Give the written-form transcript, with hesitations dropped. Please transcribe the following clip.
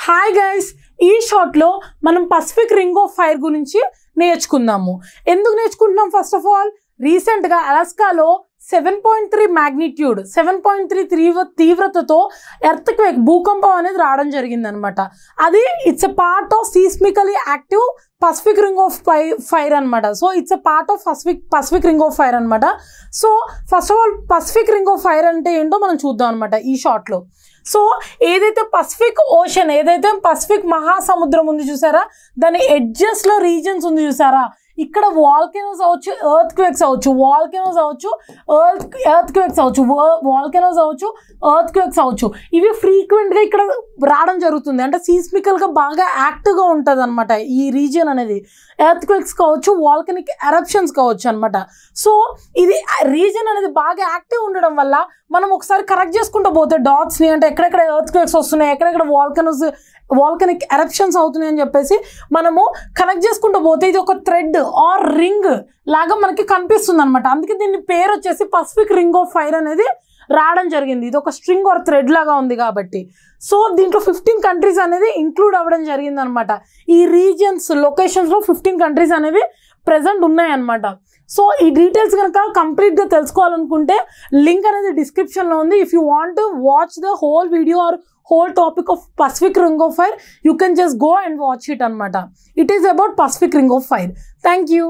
Hi guys, ఈ షార్ట్లో మనం పసిఫిక్ రింగ్ ఆఫ్ ఫైర్ గురించి నేర్చుకుందాము. ఎందుకు నేర్చుకుంటున్నాం? ఫస్ట్ ఆఫ్ ఆల్, రీసెంట్గా అలాస్కాలో 7.3 మ్యాగ్నిట్యూడ్ 7.3 తీవ్రతతో ఎర్త్క్వేక్ భూకంపం అనేది రావడం జరిగిందనమాట. అది it's a part of seismically active Pacific ring of fire అనమాట. So it's a part of Pacific ring of fire అనమాట. So first of all, Pacific ring of fire అంటే ఏంటో మనం చూద్దాం అనమాట ఈ షార్ట్లో. సో ఏదైతే పసిఫిక్ ఓషన్, ఏదైతే పసిఫిక్ మహాసముద్రం ఉంది చూసారా, దాని ఎడ్జెస్లో రీజన్స్ ఉంది చూసారా, ఇక్కడ వాల్కెనోస్ అవ్వచ్చు, ఎర్త్ క్వేక్స్ అవ్వచ్చు, వాల్కెనోస్ అవ్వచ్చు, ఎర్త్ క్వేక్స్ అవ్వచ్చు, వాల్కెనోస్ అవ్వచ్చు, ఎర్త్ క్వేక్స్ అవ్వచ్చు. ఇవి ఫ్రీక్వెంట్గా ఇక్కడ రావడం జరుగుతుంది. అంటే సీస్మికల్గా బాగా యాక్టివ్గా ఉంటుంది అనమాట ఈ రీజియన్ అనేది. ఎర్త్ క్వేక్స్ కావచ్చు, వాల్కెనిక్ ఎరప్షన్స్ కావచ్చు అనమాట. సో ఇది రీజియన్ అనేది బాగా యాక్టివ్ ఉండడం వల్ల మనం ఒకసారి కరెక్ట్ చేసుకుంటూ పోతే డాట్స్ని, అంటే ఎక్కడెక్కడ ఎర్త్ క్వేక్స్ వస్తున్నాయి, ఎక్కడెక్కడ వాల్కెనిక్ ఎరప్షన్స్ అవుతున్నాయి అని చెప్పేసి మనము కనెక్ట్ చేసుకుంటూ పోతే ఇది ఒక థ్రెడ్ ఆర్ రింగ్ లాగా మనకి కనిపిస్తుంది అనమాట. అందుకే దీని పేరు వచ్చేసి పసిఫిక్ రింగ్ ఆఫ్ ఫైర్ అనేది రావడం జరిగింది. ఇది ఒక స్ట్రింగ్ ఆర్ థ్రెడ్ లాగా ఉంది కాబట్టి. సో దీంట్లో 15 కంట్రీస్ అనేది ఇంక్లూడ్ అవ్వడం జరిగింది అనమాట. ఈ రీజియన్స్ లొకేషన్స్లో 15 కంట్రీస్ అనేవి ప్రెజెంట్ ఉన్నాయన్నమాట. సో ఈ డీటెయిల్స్ కనుక కంప్లీట్గా తెలుసుకోవాలనుకుంటే లింక్ అనేది డిస్క్రిప్షన్లో ఉంది. If you want to watch the whole video or whole topic of Pacific Ring of Fire, you can just go and watch it anamata. It is about Pacific Ring of Fire. Thank you.